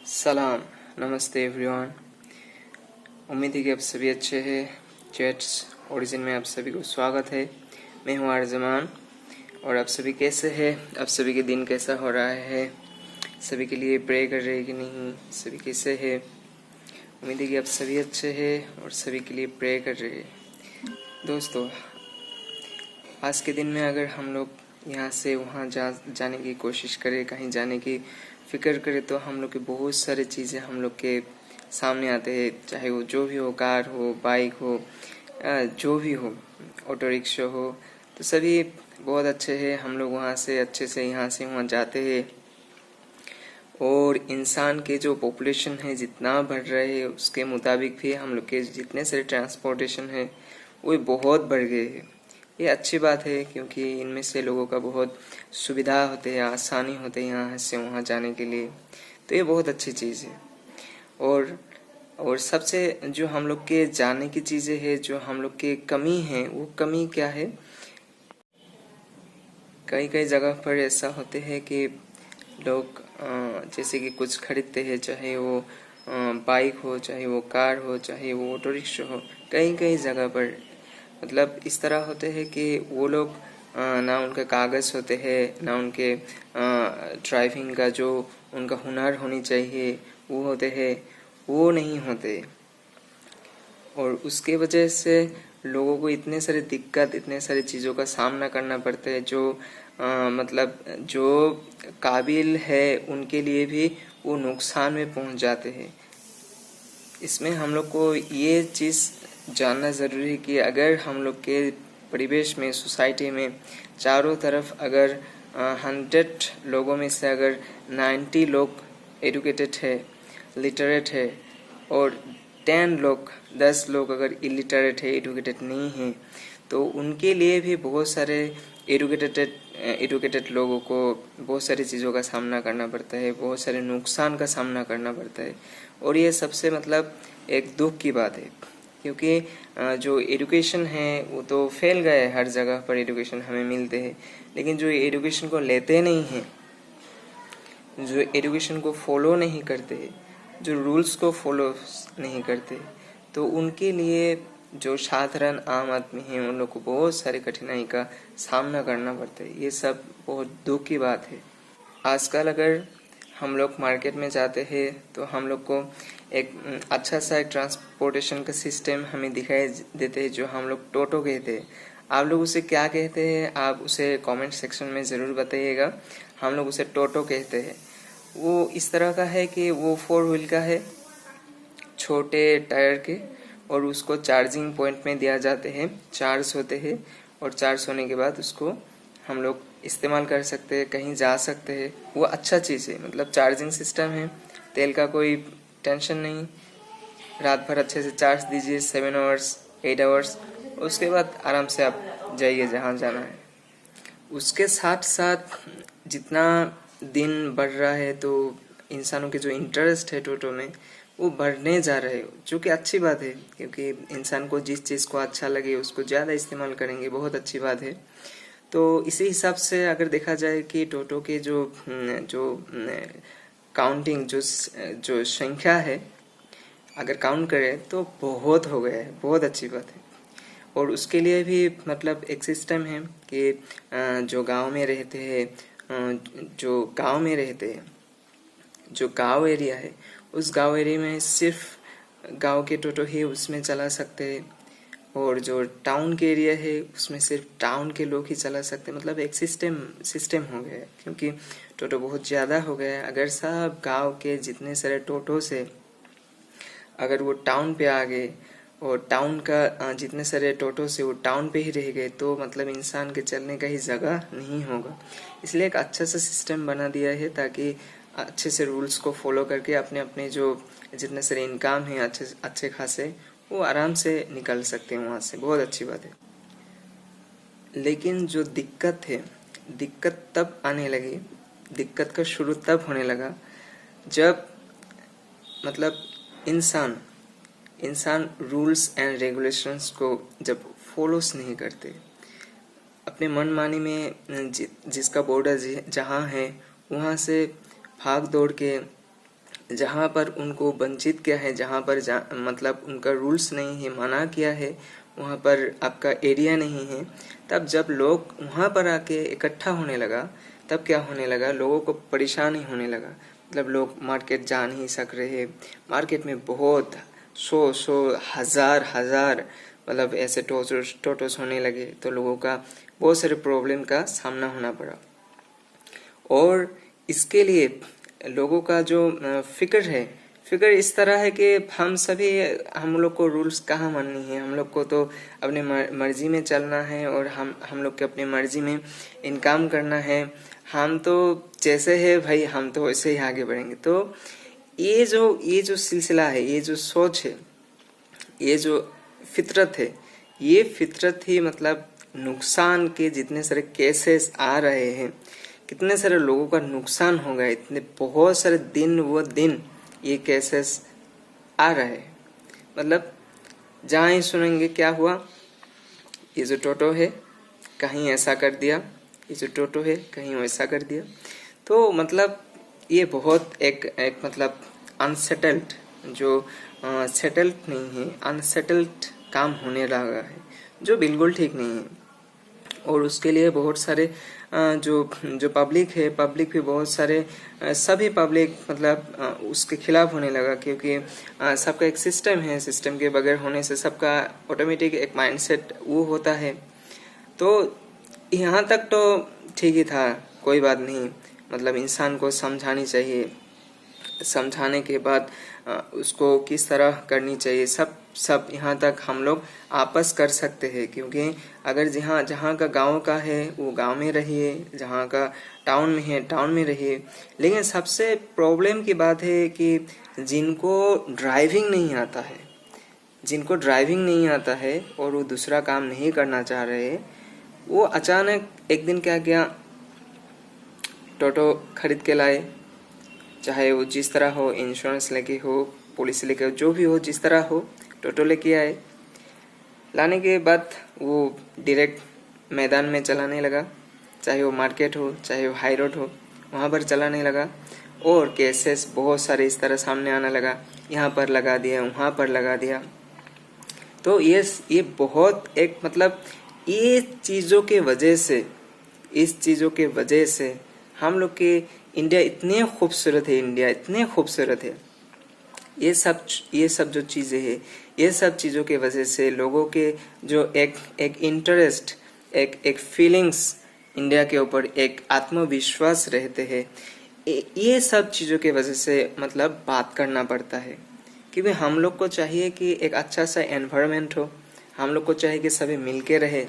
सलाम, नमस्ते एवरीवन। उम्मीद है कि आप सभी अच्छे हैं। चैट्स ओरिजिन में आप सभी को स्वागत है। मैं हूँ आर्जमान और आप सभी कैसे हैं? आप सभी के दिन कैसा हो रहा है? सभी के लिए प्रे कर रहे हैं कि नहीं? सभी कैसे हैं? उम्मीद है कि आप सभी अच्छे हैं और सभी के लिए प्रे कर रहे हैं। दोस्तों, आज के दिन में अगर हम लोग यहाँ से वहाँ जाने की कोशिश करें, कहीं जाने की फिक्र करें, तो हम लोग की बहुत सारी चीज़ें हम लोग के सामने आते हैं। चाहे वो जो भी हो, कार हो, बाइक हो, जो भी हो, ऑटो रिक्शा हो, तो सभी बहुत अच्छे हैं। हम लोग वहाँ से अच्छे से यहाँ से वहाँ जाते हैं और इंसान के जो पॉपुलेशन है जितना बढ़ रहे है उसके मुताबिक भी हम लोग के जितने सारे ट्रांसपोर्टेशन है वो बहुत बढ़ गए हैं। ये अच्छी बात है क्योंकि इनमें से लोगों का बहुत सुविधा होते हैं, आसानी होते हैं यहाँ से वहाँ जाने के लिए। तो ये बहुत अच्छी चीज़ है। और सबसे जो हम लोग के जाने की चीज़ें हैं, जो हम लोग के कमी है, वो कमी क्या है? कई कई जगह पर ऐसा होते हैं कि लोग जैसे कि कुछ खरीदते हैं, चाहे वो बाइक हो, चाहे वो कार हो, चाहे वो ऑटो रिक्शा हो, कई कई जगह पर मतलब इस तरह होते हैं कि वो लोग ना उनके कागज़ होते हैं, ना उनके ड्राइविंग का जो उनका हुनर होनी चाहिए वो होते हैं, वो नहीं होते। और उसके वजह से लोगों को इतने सारे दिक्कत, इतने सारी चीज़ों का सामना करना पड़ता है जो मतलब जो काबिल है उनके लिए भी वो नुकसान में पहुंच जाते हैं। इसमें हम लोग को ये चीज़ जानना ज़रूरी है कि अगर हम लोग के परिवेश में, सोसाइटी में चारों तरफ अगर 100 लोगों में से अगर 90 लोग एजुकेटेड है, लिटरेट है, और 10 लोग अगर इलिटरेट है, एजुकेटेड नहीं है, तो उनके लिए भी बहुत सारे एजुकेटेड लोगों को बहुत सारी चीज़ों का सामना करना पड़ता है, बहुत सारे नुकसान का सामना करना पड़ता है। और ये सबसे मतलब एक दुख की बात है क्योंकि जो एजुकेशन है वो तो फैल गया है, हर जगह पर एजुकेशन हमें मिलते हैं, लेकिन जो एजुकेशन को लेते नहीं हैं, जो एजुकेशन को फॉलो नहीं करते, जो रूल्स को फॉलो नहीं करते, तो उनके लिए जो साधारण आम आदमी है उन लोग को बहुत सारी कठिनाई का सामना करना पड़ता है। ये सब बहुत दुख की बात है। आजकल अगर हम लोग मार्केट में जाते हैं तो हम लोग को एक अच्छा सा एक ट्रांसपोर्टेशन का सिस्टम हमें दिखाई देते हैं जो हम लोग टोटो कहते हैं। आप लोग उसे क्या कहते हैं, आप उसे कमेंट सेक्शन में ज़रूर बताइएगा। हम लोग उसे टोटो कहते हैं। वो इस तरह का है कि वो 4 व्हील का है, छोटे टायर के, और उसको चार्जिंग पॉइंट में दिया जाते हैं, चार्ज होते हैं, और चार्ज होने के बाद उसको हम लोग इस्तेमाल कर सकते हैं, कहीं जा सकते हैं। वो अच्छा चीज़ है, मतलब चार्जिंग सिस्टम है, तेल का कोई टेंशन नहीं। रात भर अच्छे से चार्ज दीजिए, 7 आवर्स 8 आवर्स, उसके बाद आराम से आप जाइए जहाँ जाना है। उसके साथ साथ जितना दिन बढ़ रहा है तो इंसानों के जो इंटरेस्ट है टोटो में वो बढ़ने जा रहे हो, जो कि अच्छी बात है क्योंकि इंसान को जिस चीज़ को अच्छा लगे उसको ज़्यादा इस्तेमाल करेंगे, बहुत अच्छी बात है। तो इसी हिसाब से अगर देखा जाए कि टोटो के जो जो काउंटिंग जो संख्या है, अगर काउंट करें तो बहुत हो गया है, बहुत अच्छी बात है। और उसके लिए भी मतलब एक सिस्टम है कि जो गांव में रहते हैं, जो गांव एरिया है, उस गांव एरिया में सिर्फ गांव के टोटो ही उसमें चला सकते हैं, और जो टाउन के एरिया है उसमें सिर्फ टाउन के लोग ही चला सकते हैं। मतलब एक सिस्टम हो गया है क्योंकि टोटो बहुत ज़्यादा हो गया है। अगर सब गांव के जितने सारे टोटो से अगर वो टाउन पे आ गए और टाउन का जितने सारे टोटो से वो टाउन पे ही रह गए तो मतलब इंसान के चलने का ही जगह नहीं होगा। इसलिए एक अच्छा सा सिस्टम बना दिया है ताकि अच्छे से रूल्स को फॉलो करके अपने अपने जो जितने सारे इनकम हैं अच्छे खासे वो आराम से निकल सकते हैं वहाँ से। बहुत अच्छी बात है। लेकिन जो दिक्कत है, दिक्कत तब आने लगी, दिक्कत का शुरू तब होने लगा जब मतलब इंसान रूल्स एंड रेगुलेशंस को जब फॉलोस नहीं करते, अपने मनमानी में जिसका बॉर्डर जहाँ है वहाँ से भाग दौड़ के जहाँ पर उनको वंचित किया है, जहाँ पर मतलब उनका रूल्स नहीं है, मना किया है, वहाँ पर आपका एरिया नहीं है, तब जब लोग वहाँ पर आके इकट्ठा होने लगा, तब क्या होने लगा, लोगों को परेशानी होने लगा। मतलब लोग मार्केट जा नहीं सक रहे, मार्केट में बहुत सौ हजार मतलब ऐसे टोटोस होने लगे, तो लोगों का बहुत सारे प्रॉब्लम का सामना होना पड़ा। और इसके लिए लोगों का जो फिक्र इस तरह है कि हम लोग को रूल्स कहाँ माननी है, हम लोग को तो अपने मर्जी में चलना है, और हम लोग के अपने मर्जी में इनकम करना है, हम तो जैसे है भाई हम तो वैसे ही आगे बढ़ेंगे। तो ये जो सिलसिला है, ये जो सोच है, ये जो फितरत है, ये फितरत ही मतलब नुकसान के जितने सारे केसेस आ रहे हैं, कितने सारे लोगों का नुकसान हो गया, इतने बहुत सारे दिन ये केसेस आ रहे हैं। मतलब जहाँ ही सुनेंगे क्या हुआ, ये जो टोटो है कहीं ऐसा कर दिया, ये जो टोटो है कहीं वैसा कर दिया। तो मतलब ये बहुत एक मतलब अनसेटल्ड, जो सेटल्ड नहीं है, अनसेटल्ड काम होने लगा है, जो बिल्कुल ठीक नहीं है। और उसके लिए बहुत सारे जो पब्लिक है, पब्लिक भी बहुत सारे सभी पब्लिक मतलब उसके खिलाफ होने लगा, क्योंकि सबका एक सिस्टम है, सिस्टम के बगैर होने से सबका ऑटोमेटिक एक माइंडसेट वो होता है। तो यहाँ तक तो ठीक ही था, कोई बात नहीं, मतलब इंसान को समझानी चाहिए, समझाने के बाद उसको किस तरह करनी चाहिए, सब यहाँ तक हम लोग आपस कर सकते हैं। क्योंकि अगर जहाँ का गांव का है वो गांव में रहिए, जहाँ का टाउन में है टाउन में रहिए। लेकिन सबसे प्रॉब्लम की बात है कि जिनको ड्राइविंग नहीं आता है और वो दूसरा काम नहीं करना चाह रहे, वो अचानक एक दिन क्या किया, टोटो खरीद के लाए, चाहे वो जिस तरह हो, इंश्योरेंस लेके हो, पुलिस लेके हो, जो भी हो, जिस तरह हो, टोटो लेके आए। लाने के बाद वो डायरेक्ट मैदान में चलाने लगा, चाहे वो मार्केट हो, चाहे वो हाई रोड हो, वहाँ पर चलाने लगा। और केसेस बहुत सारे इस तरह सामने आने लगा, यहाँ पर लगा दिया, वहाँ पर लगा दिया। तो ये बहुत एक मतलब ये चीज़ों के वजह से, इस चीज़ों के वजह से हम लोग के इंडिया इतने खूबसूरत है, इंडिया इतने खूबसूरत है। ये सब जो चीज़ें हैं, ये सब चीज़ों के वजह से लोगों के जो एक इंटरेस्ट, एक फीलिंग्स इंडिया के ऊपर, एक आत्मविश्वास रहते हैं, ये सब चीज़ों के वजह से मतलब बात करना पड़ता है। क्योंकि हम लोग को चाहिए कि एक अच्छा सा एनवायरनमेंट हो, हम लोग को चाहिए कि सभी मिल के रहे,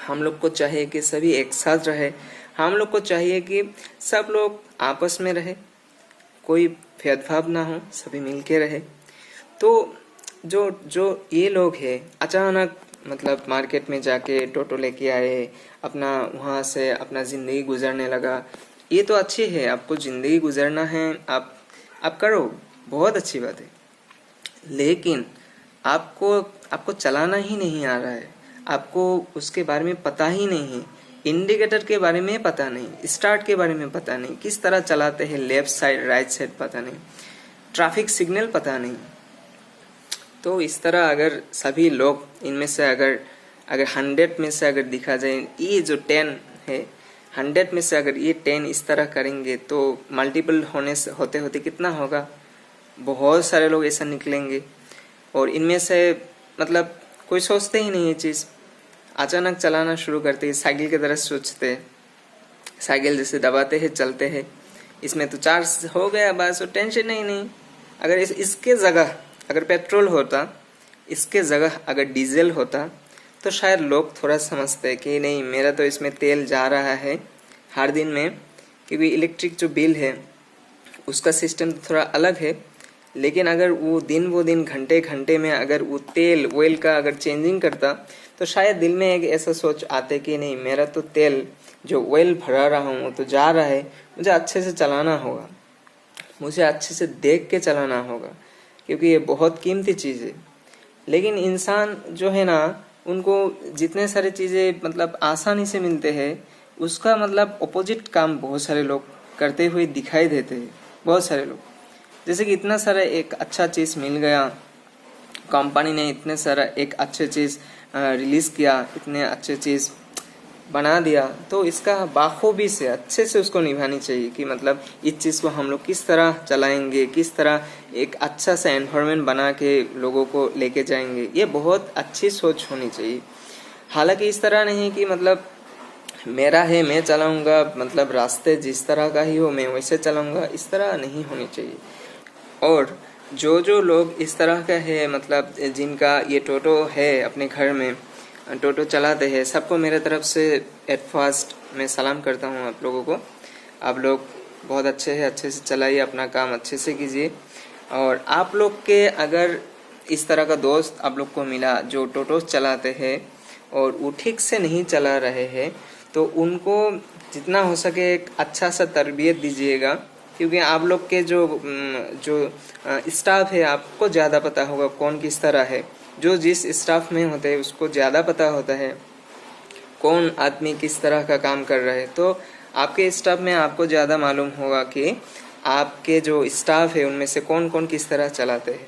हम लोग को चाहिए कि सभी एक साथ रहे, हम लोग को चाहिए कि सब लोग आपस में रहे, कोई भेदभाव ना हो, सभी मिल के रहे। तो जो ये लोग हैं अचानक मतलब मार्केट में जाके टोटो लेके आए, अपना वहाँ से अपना ज़िंदगी गुजरने लगा। ये तो अच्छी है, आपको ज़िंदगी गुजरना है, आप करो, बहुत अच्छी बात है। लेकिन आपको चलाना ही नहीं आ रहा है, आपको उसके बारे में पता ही नहीं है, इंडिकेटर के बारे में पता नहीं, स्टार्ट के बारे में पता नहीं, किस तरह चलाते हैं, लेफ्ट साइड राइट साइड पता नहीं, ट्रैफिक सिग्नल पता नहीं। तो इस तरह अगर सभी लोग इनमें से अगर 100 में से अगर दिखा जाए, ये जो 10 है, 100 में से अगर ये 10 इस तरह करेंगे तो मल्टीपल होते होते कितना होगा, बहुत सारे लोग ऐसा निकलेंगे। और इनमें से मतलब कोई सोचते ही नहीं ये चीज़, अचानक चलाना शुरू करते हैं, साइकिल की तरह सोचते हैं, साइकिल जैसे दबाते हैं चलते हैं, इसमें तो चार्ज हो गया बस, टेंशन ही नहीं। अगर इसके जगह अगर पेट्रोल होता, इसके जगह अगर डीजल होता, तो शायद लोग थोड़ा समझते कि नहीं, मेरा तो इसमें तेल जा रहा है हर दिन में, क्योंकि इलेक्ट्रिक जो बिल है उसका सिस्टम थोड़ा अलग है। लेकिन अगर वो दिन घंटे घंटे में अगर वो तेल ऑयल का अगर चेंजिंग करता, तो शायद दिल में एक ऐसा सोच आते कि नहीं, मेरा तो तेल जो ऑयल भरा रहा हूँ तो जा रहा है, मुझे अच्छे से चलाना होगा, मुझे अच्छे से देख के चलाना होगा, क्योंकि ये बहुत कीमती चीज़ है। लेकिन इंसान जो है ना, उनको जितने सारे चीज़ें मतलब आसानी से मिलते हैं, उसका मतलब अपोजिट काम बहुत सारे लोग करते हुए दिखाई देते हैं। बहुत सारे लोग जैसे कि इतना सारा एक अच्छा चीज़ मिल गया, कंपनी ने इतने सारा एक अच्छे चीज़ रिलीज़ किया, इतने अच्छे चीज़ बना दिया, तो इसका बाखूबी से अच्छे से उसको निभानी चाहिए कि मतलब इस चीज़ को हम लोग किस तरह चलाएंगे, किस तरह एक अच्छा सा एनवायरनमेंट बना के लोगों को लेके जाएंगे। ये बहुत अच्छी सोच होनी चाहिए। हालांकि इस तरह नहीं कि मतलब मेरा है मैं चलाऊंगा, मतलब रास्ते जिस तरह का ही हो मैं वैसे चलाऊंगा, इस तरह नहीं होनी चाहिए। और जो जो लोग इस तरह का है, मतलब जिनका ये टोटो है अपने घर में, टोटो चलाते हैं, सबको मेरे तरफ से एट फर्स्ट मैं सलाम करता हूँ आप लोगों को। आप लोग बहुत अच्छे हैं, अच्छे से चलाइए, अपना काम अच्छे से कीजिए। और आप लोग के अगर इस तरह का दोस्त आप लोग को मिला जो टोटो चलाते हैं और वो ठीक से नहीं चला रहे हैं, तो उनको जितना हो सके एक अच्छा सा तरबियत दीजिएगा, क्योंकि आप लोग के जो स्टाफ है आपको ज़्यादा पता होगा कौन किस तरह है। जो जिस स्टाफ में होते हैं उसको ज़्यादा पता होता है कौन आदमी किस तरह का काम कर रहा है। तो आपके स्टाफ में आपको ज़्यादा मालूम होगा कि आपके जो स्टाफ है उनमें से कौन कौन किस तरह चलाते हैं।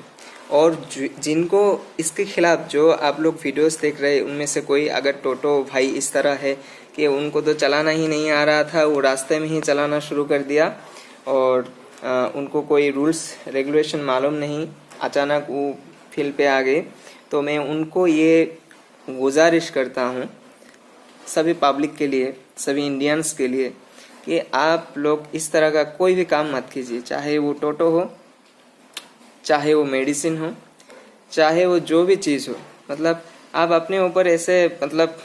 और जिनको इसके खिलाफ जो आप लोग वीडियोस देख रहे हैं उनमें से कोई अगर टोटो भाई इस तरह है कि उनको तो चलाना ही नहीं आ रहा था, वो रास्ते में ही चलाना शुरू कर दिया और उनको कोई रूल्स रेगुलेशन मालूम नहीं, अचानक वो फील्ड पे आ गए, तो मैं उनको ये गुजारिश करता हूँ सभी पब्लिक के लिए, सभी इंडियंस के लिए, कि आप लोग इस तरह का कोई भी काम मत कीजिए, चाहे वो टोटो हो, चाहे वो मेडिसिन हो, चाहे वो जो भी चीज़ हो। मतलब आप अपने ऊपर ऐसे, मतलब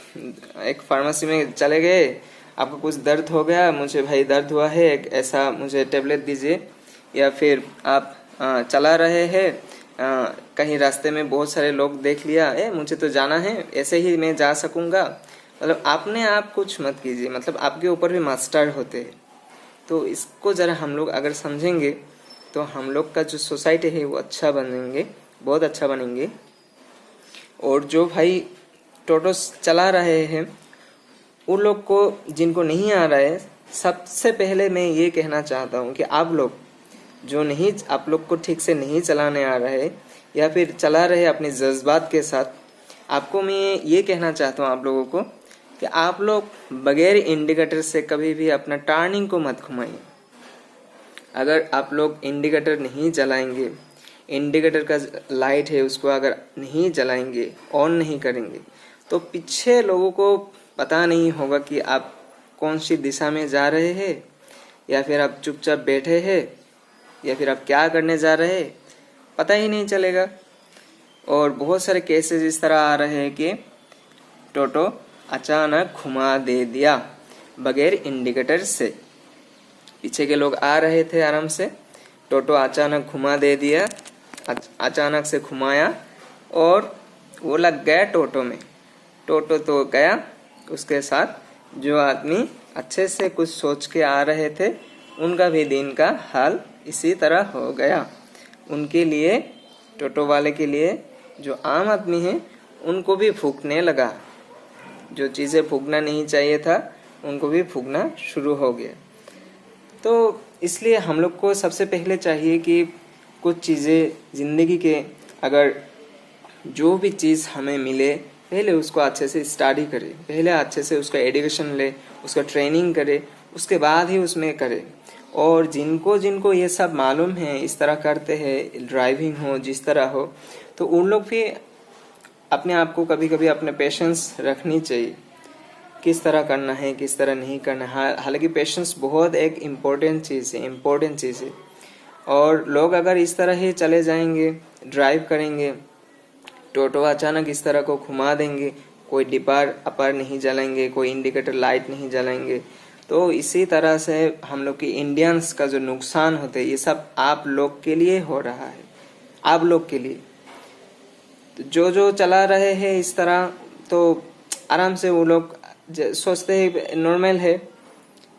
एक फार्मेसी में चले गए, आपको कुछ दर्द हो गया, मुझे भाई दर्द हुआ है, एक ऐसा मुझे टेबलेट दीजिए, या फिर आप चला रहे हैं, कहीं रास्ते में बहुत सारे लोग देख लिया, मुझे तो जाना है, ऐसे ही मैं जा सकूंगा। मतलब आपने आप कुछ मत कीजिए, मतलब आपके ऊपर भी मास्टर होते हैं। तो इसको ज़रा हम लोग अगर समझेंगे तो हम लोग का जो सोसाइटी है वो अच्छा बनेंगे, बहुत अच्छा बनेंगे। और जो भाई टोटो चला रहे हैं उन लोग को, जिनको नहीं आ रहा है, सबसे पहले मैं ये कहना चाहता हूँ कि आप लोग जो नहीं, आप लोग को ठीक से नहीं चलाने आ रहा है या फिर चला रहे अपने जज्बात के साथ, आपको मैं ये कहना चाहता हूँ आप लोगों को कि आप लोग बगैर इंडिकेटर से कभी भी अपना टर्निंग को मत घुमाइए। अगर आप लोग इंडिकेटर नहीं जलाएंगे, इंडिकेटर का लाइट है उसको अगर नहीं जलाएंगे, ऑन नहीं करेंगे, तो पीछे लोगों को पता नहीं होगा कि आप कौन सी दिशा में जा रहे हैं, या फिर आप चुपचाप बैठे हैं, या फिर आप क्या करने जा रहे हैं, पता ही नहीं चलेगा। और बहुत सारे केसेस इस तरह आ रहे हैं कि टोटो अचानक घुमा दे दिया बगैर इंडिकेटर से। पीछे के लोग आ रहे थे आराम से, टोटो अचानक घुमा दे दिया, अचानक से घुमाया और वो लग गया टोटो में। टोटो तो गया, उसके साथ जो आदमी अच्छे से कुछ सोच के आ रहे थे उनका भी दिन का हाल इसी तरह हो गया। उनके लिए, टोटो वाले के लिए, जो आम आदमी है उनको भी फूकने लगा, जो चीज़ें फूकना नहीं चाहिए था उनको भी फूकना शुरू हो गया। तो इसलिए हम लोग को सबसे पहले चाहिए कि कुछ चीज़ें ज़िंदगी के, अगर जो भी चीज़ हमें मिले पहले उसको अच्छे से स्टडी करे, पहले अच्छे से उसका एजुकेशन ले, उसका ट्रेनिंग करे, उसके बाद ही उसमें करे। और जिनको जिनको ये सब मालूम है, इस तरह करते हैं, ड्राइविंग हो जिस तरह हो, तो उन लोग भी अपने आप को कभी कभी अपने पेशेंस रखनी चाहिए, किस तरह करना है किस तरह नहीं करना है। हालांकि पेशेंस बहुत एक इम्पोर्टेंट चीज़ है। और लोग अगर इस तरह ही चले जाएंगे, ड्राइव करेंगे, टोटो अचानक इस तरह को घुमा देंगे, कोई डिपार अपार नहीं जलाएंगे, कोई इंडिकेटर लाइट नहीं जलाएंगे, तो इसी तरह से हम लोग के इंडियंस का जो नुकसान होते हैं ये सब आप लोग के लिए हो रहा है, आप लोग के लिए। तो जो चला रहे हैं इस तरह, तो आराम से वो लोग सोचते हैं नॉर्मल है,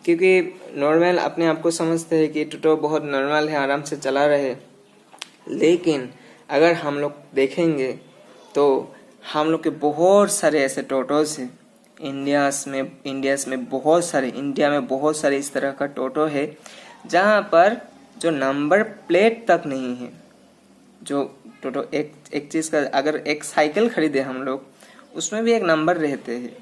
क्योंकि नॉर्मल अपने आप को समझते हैं कि टोटो बहुत नॉर्मल है, आराम से चला रहे। लेकिन अगर हम लोग देखेंगे तो हम लोग के बहुत सारे ऐसे टोटोस हैं इंडिया में बहुत सारे इस तरह का टोटो है जहाँ पर जो नंबर प्लेट तक नहीं है। जो टोटो एक चीज का, अगर एक साइकिल खरीदे हम लोग, उसमें भी एक नंबर रहते हैं।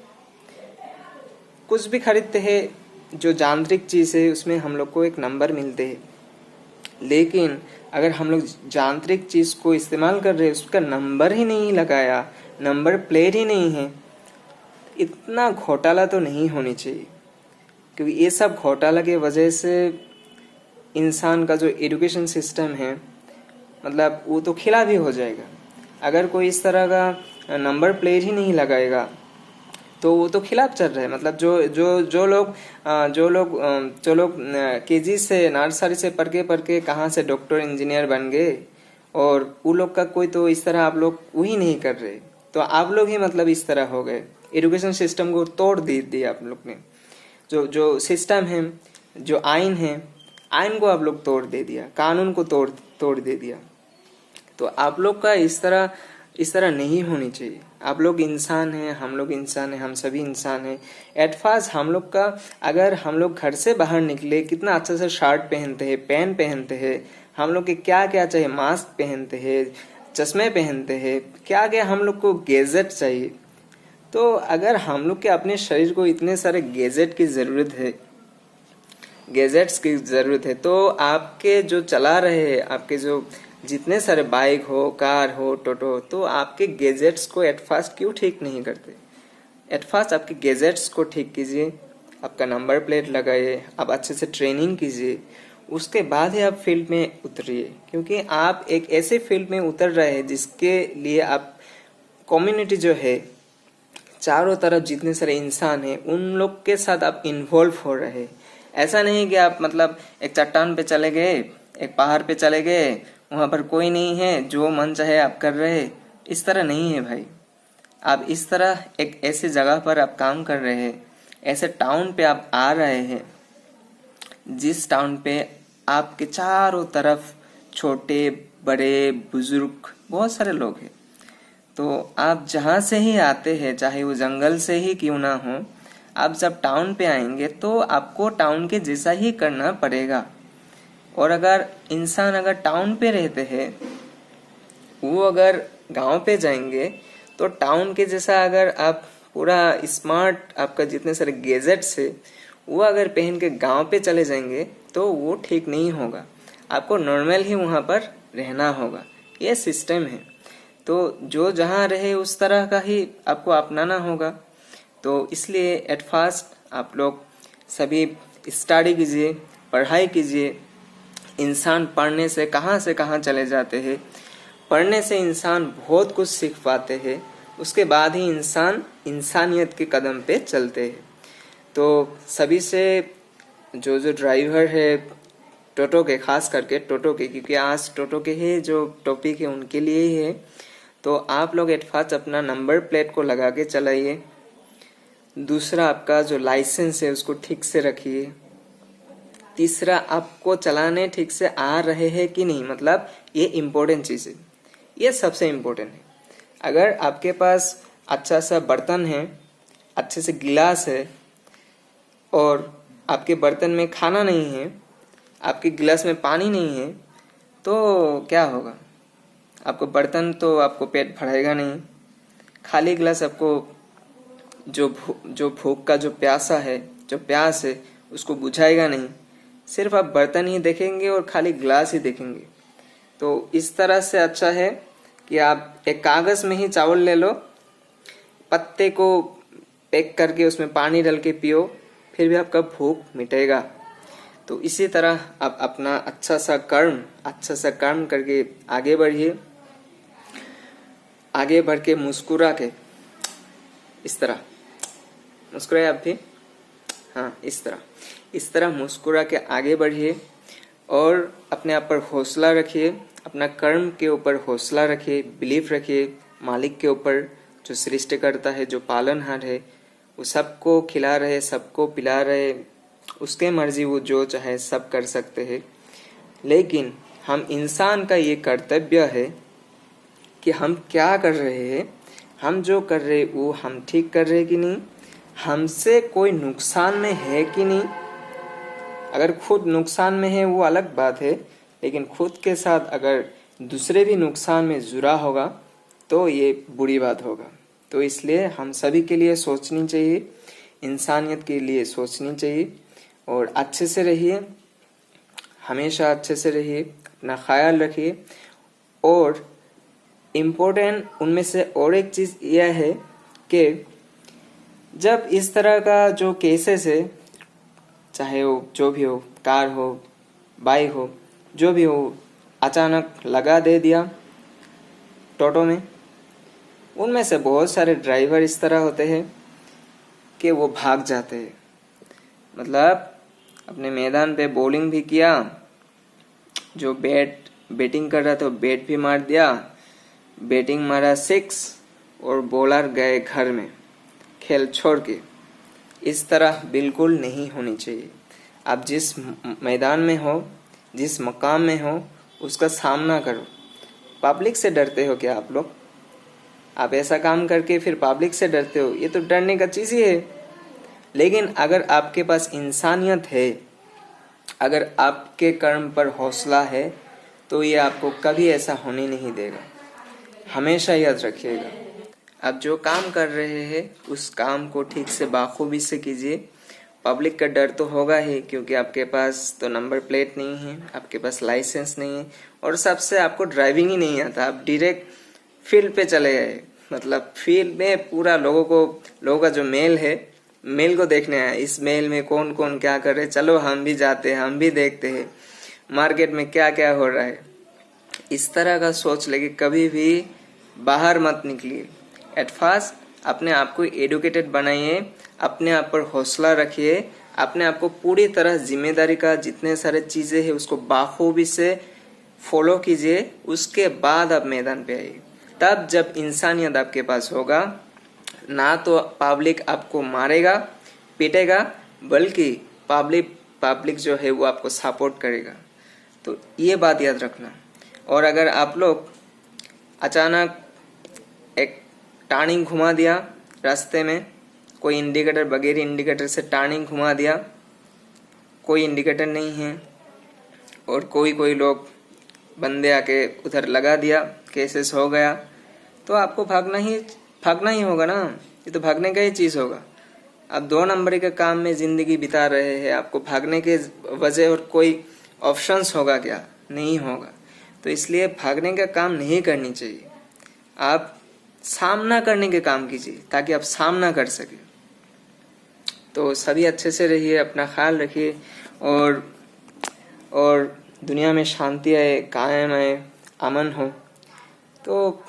कुछ भी खरीदते हैं जो यांत्रिक चीज है, उसमें हम लोग को एक नंबर मिलते हैं। लेकिन अगर हम लोग यांत्रिक चीज को इस्तेमाल कर रहे हैं, उसका नंबर ही नहीं लगाया, नंबर प्लेट ही नहीं है, इतना घोटाला तो नहीं होनी चाहिए। क्योंकि ये सब घोटाला के वजह से इंसान का जो एजुकेशन सिस्टम है, मतलब वो तो खिला भी हो जाएगा। अगर कोई इस तरह का नंबर प्लेट ही नहीं लगाएगा तो वो तो खिलाफ चल रहा है। मतलब जो लोग केजी से, नर्सरी से पढ़ के कहाँ से डॉक्टर इंजीनियर बन गए, और वो लोग का कोई तो इस तरह आप लोग वही नहीं कर रहे, तो आप लोग ही मतलब इस तरह हो गए। एजुकेशन सिस्टम को तोड़ दिया आप लोग ने। जो सिस्टम है, जो आइन है, आइन को आप लोग तोड़ दे दिया, कानून को तोड़ दे दिया। तो आप लोग का इस तरह नहीं होनी चाहिए। आप लोग इंसान हैं, हम लोग इंसान हैं, हम सभी इंसान हैं। एट फर्स्ट हम लोग का, अगर हम लोग घर से बाहर निकले, कितना अच्छा से शर्ट पहनते हैं, पैंट पहनते हैं, हम लोग के क्या क्या चाहिए, मास्क पहनते हैं, चश्मे पहनते हैं, क्या क्या हम लोग को गैजेट चाहिए। तो अगर हम लोग के अपने शरीर को इतने सारे गैजेट्स की जरूरत है, तो आपके जो चला रहे हैं, आपके जो जितने सारे बाइक हो, कार हो, टोटो, तो आपके गैजेट्स को एट फर्स्ट क्यों ठीक नहीं करते? एट फर्स्ट आपके गैजेट्स को ठीक कीजिए, आपका नंबर प्लेट लगाइए, आप अच्छे से ट्रेनिंग कीजिए, उसके बाद ही आप फील्ड में उतरिए। क्योंकि आप एक ऐसे फील्ड में उतर रहे हैं जिसके लिए आप कम्युनिटी जो है, चारों तरफ जितने सारे इंसान हैं, उन लोग के साथ आप इन्वॉल्व हो रहे हैं। ऐसा नहीं कि आप मतलब एक चट्टान पे चले गए, एक पहाड़ पे चले गए, वहां पर कोई नहीं है, जो मन चाहे आप कर रहे, इस तरह नहीं है भाई। आप इस तरह एक ऐसे जगह पर आप काम कर रहे हैं, ऐसे टाउन पे आप आ रहे हैं, जिस टाउन पे आपके चारों तरफ छोटे बड़े बुजुर्ग बहुत सारे लोग हैं। तो आप जहाँ से ही आते हैं, चाहे वो जंगल से ही क्यों ना हो, आप जब टाउन पे आएंगे तो आपको टाउन के जैसा ही करना पड़ेगा। और अगर इंसान अगर टाउन पे रहते हैं, वो अगर गांव पे जाएंगे, तो टाउन के जैसा अगर आप पूरा स्मार्ट, आपका जितने सारे गैजेट्स है, वो अगर पहन के गांव पे चले जाएंगे तो वो ठीक नहीं होगा। आपको नॉर्मल ही वहां पर रहना होगा, ये सिस्टम है। तो जो जहाँ रहे उस तरह का ही आपको अपनाना होगा। तो इसलिए एट फर्स्ट आप लोग सभी स्टडी कीजिए, पढ़ाई कीजिए। इंसान पढ़ने से कहाँ चले जाते हैं। पढ़ने से इंसान बहुत कुछ सीख पाते हैं, उसके बाद ही इंसान इंसानियत के कदम पे चलते हैं। तो सभी से जो ड्राइवर है टोटो के, खास करके टोटो के, क्योंकि आज टोटो के ही जो टॉपिक है उनके लिए ही है, तो आप लोग एट फर्स्ट अपना नंबर प्लेट को लगा के चलाइए। दूसरा, आपका जो लाइसेंस है उसको ठीक से रखिए। तीसरा, आपको चलाने ठीक से आ रहे हैं कि नहीं, मतलब ये इम्पोर्टेंट चीज़ है, ये सबसे इम्पोर्टेंट है। अगर आपके पास अच्छा सा बर्तन है, अच्छे से गिलास है, और आपके बर्तन में खाना नहीं है, आपके गिलास में पानी नहीं है, तो क्या होगा? आपको बर्तन तो आपको पेट भरेगा नहीं। खाली गिलास आपको जो भूख का जो प्यासा है, जो प्यास है, उसको बुझाएगा नहीं। सिर्फ आप बर्तन ही देखेंगे और खाली गिलास ही देखेंगे। तो इस तरह से अच्छा है कि आप एक कागज में ही चावल ले लो, पत्ते को पैक करके उसमें पानी डाल के पियो, फिर भी आपका भूख मिटेगा। तो इसी तरह आप अपना अच्छा सा कर्म करके आगे बढ़िए। आगे बढ़ के मुस्कुरा के, इस तरह मुस्कुराए आप भी, हाँ, इस तरह मुस्कुरा के आगे बढ़िए और अपने आप पर हौसला रखिए, अपना कर्म के ऊपर हौसला रखिए, बिलीफ रखिए मालिक के ऊपर, जो सृष्टि करता है, जो पालनहार है, वो सबको खिला रहे, सबको पिला रहे, उसके मर्जी, वो जो चाहे सब कर सकते हैं। लेकिन हम इंसान का ये कर्तव्य है कि हम क्या कर रहे हैं, हम जो कर रहे हैं वो हम ठीक कर रहे हैं कि नहीं, हमसे कोई नुकसान में है कि नहीं, अगर खुद नुकसान में है वो अलग बात है, लेकिन खुद के साथ अगर दूसरे भी नुकसान में जुड़ा होगा तो ये बुरी बात होगा। तो इसलिए हम सभी के लिए सोचनी चाहिए, इंसानियत के लिए सोचनी चाहिए और अच्छे से रहिए, हमेशा अच्छे से रहिए, अपना ख्याल रखिए। और इम्पोर्टेंट उनमें से और एक चीज़ यह है कि जब इस तरह का जो केसेस है, चाहे वो जो भी हो, कार हो, बाइक हो, जो भी हो, अचानक लगा दे दिया टोटो में, उनमें से बहुत सारे ड्राइवर इस तरह होते हैं कि वो भाग जाते हैं। मतलब अपने मैदान पे बॉलिंग भी किया, जो बैटिंग कर रहा था बैट भी मार दिया, बैटिंग मारा 6 और बॉलर गए घर में खेल छोड़ के। इस तरह बिल्कुल नहीं होनी चाहिए। आप जिस मैदान में हो, जिस मकाम में हो, उसका सामना करो। पब्लिक से डरते हो क्या आप लोग? आप ऐसा काम करके फिर पब्लिक से डरते हो, ये तो डरने का चीज़ ही है। लेकिन अगर आपके पास इंसानियत है, अगर आपके कर्म पर हौसला है, तो ये आपको कभी ऐसा होने नहीं देगा। हमेशा याद रखिएगा, आप जो काम कर रहे हैं उस काम को ठीक से बाखूबी से कीजिए। पब्लिक का डर तो होगा ही, क्योंकि आपके पास तो नंबर प्लेट नहीं है, आपके पास लाइसेंस नहीं है, और सबसे आपको ड्राइविंग ही नहीं आता। आप डायरेक्ट फील्ड पे चले गए, मतलब फील्ड में पूरा लोगों का जो मेल है, मेल को देखने आया। इस मेल में कौन कौन क्या कर रहे, चलो हम भी जाते हैं, हम भी देखते हैं मार्केट में क्या क्या हो रहा है। इस तरह का सोच लेके कभी भी बाहर मत निकलिए। एट फर्स्ट अपने आप को एडुकेटेड बनाइए, अपने आप पर हौसला रखिए, अपने आप को पूरी तरह जिम्मेदारी का जितने सारे चीज़ें हैं उसको बाखूबी से फॉलो कीजिए। उसके बाद आप मैदान पे आइए। तब जब इंसानियत आपके पास होगा, ना तो पब्लिक आपको मारेगा पीटेगा, बल्कि पब्लिक जो है वो आपको सपोर्ट करेगा। तो ये बात याद रखना। और अगर आप लोग अचानक एक टर्निंग घुमा दिया रास्ते में, कोई इंडिकेटर बगैर इंडिकेटर से टर्निंग घुमा दिया, कोई इंडिकेटर नहीं है, और कोई लोग बंदे आके उधर लगा दिया, केसेस हो गया, तो आपको भागना ही होगा ना। ये तो भागने का ही चीज़ होगा। आप 2 नंबरी के काम में ज़िंदगी बिता रहे हैं, आपको भागने के वजह और कोई ऑप्शंस होगा क्या? नहीं होगा। तो इसलिए भागने का काम नहीं करनी चाहिए। आप सामना करने के काम कीजिए, ताकि आप सामना कर सके। तो सभी अच्छे से रहिए, अपना ख्याल रखिए, और दुनिया में शांति आए, कायम आए, अमन हो। तो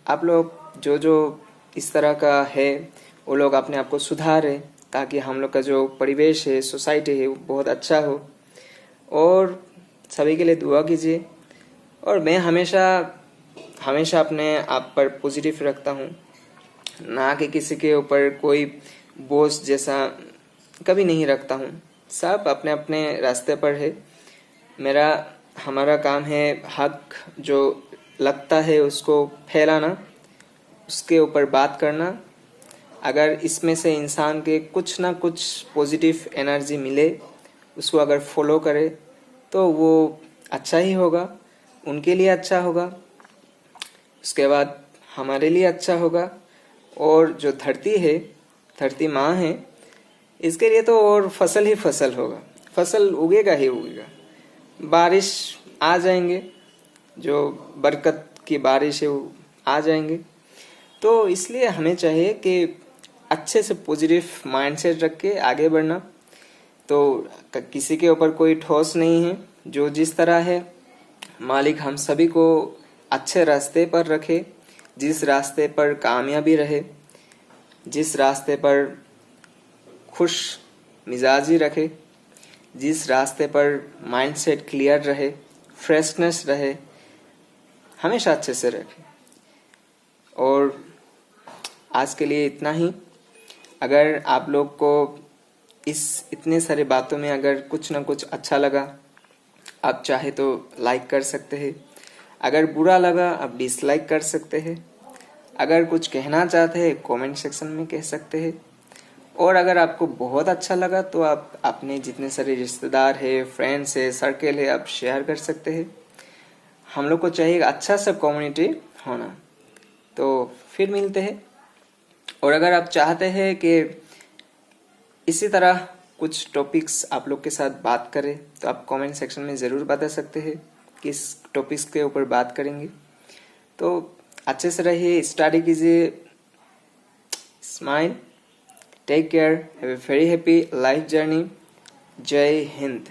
आप लोग जो इस तरह का है वो लोग अपने आप को सुधारें, ताकि हम लोग का जो परिवेश है, सोसाइटी है, वो बहुत अच्छा हो। और सभी के लिए दुआ कीजिए। और मैं हमेशा अपने आप पर पॉजिटिव रखता हूँ, ना कि किसी के ऊपर कोई बोझ जैसा कभी नहीं रखता हूँ। सब अपने अपने रास्ते पर है। हमारा काम है हक जो लगता है उसको फैलाना, उसके ऊपर बात करना। अगर इसमें से इंसान के कुछ ना कुछ पॉजिटिव एनर्जी मिले, उसको अगर फॉलो करे, तो वो अच्छा ही होगा, उनके लिए अच्छा होगा, उसके बाद हमारे लिए अच्छा होगा। और जो धरती है, धरती माँ है, इसके लिए तो और फसल ही फसल होगा, फसल उगेगा ही उगेगा। बारिश आ जाएंगे, जो बरकत की बारिश है वो आ जाएंगे। तो इसलिए हमें चाहिए कि अच्छे से पॉजिटिव माइंडसेट रख के आगे बढ़ना। तो किसी के ऊपर कोई ठोस नहीं है, जो जिस तरह है मालिक हम सभी को अच्छे रास्ते पर रखे, जिस रास्ते पर कामयाबी रहे, जिस रास्ते पर खुश मिजाजी रखे, जिस रास्ते पर माइंडसेट क्लियर रहे, फ्रेशनेस रहे, हमेशा अच्छे से रखे। और आज के लिए इतना ही। अगर आप लोग को इस इतने सारे बातों में अगर कुछ ना कुछ अच्छा लगा, आप चाहे तो लाइक कर सकते हैं। अगर बुरा लगा आप डिसलाइक कर सकते हैं। अगर कुछ कहना चाहते हैं कमेंट सेक्शन में कह सकते हैं। और अगर आपको बहुत अच्छा लगा तो आप अपने जितने सारे रिश्तेदार है, फ्रेंड्स है, सर्कल है, आप शेयर कर सकते हैं। हम लोग को चाहिए अच्छा सा कम्युनिटी होना। तो फिर मिलते हैं। और अगर आप चाहते हैं कि इसी तरह कुछ टॉपिक्स आप लोग के साथ बात करें तो आप कमेंट सेक्शन में ज़रूर बता सकते हैं किस टॉपिक्स के ऊपर बात करेंगे। तो अच्छे से रहिए, स्टडी कीजिए, smile, take care, have a very happy life journey. Jai Hind.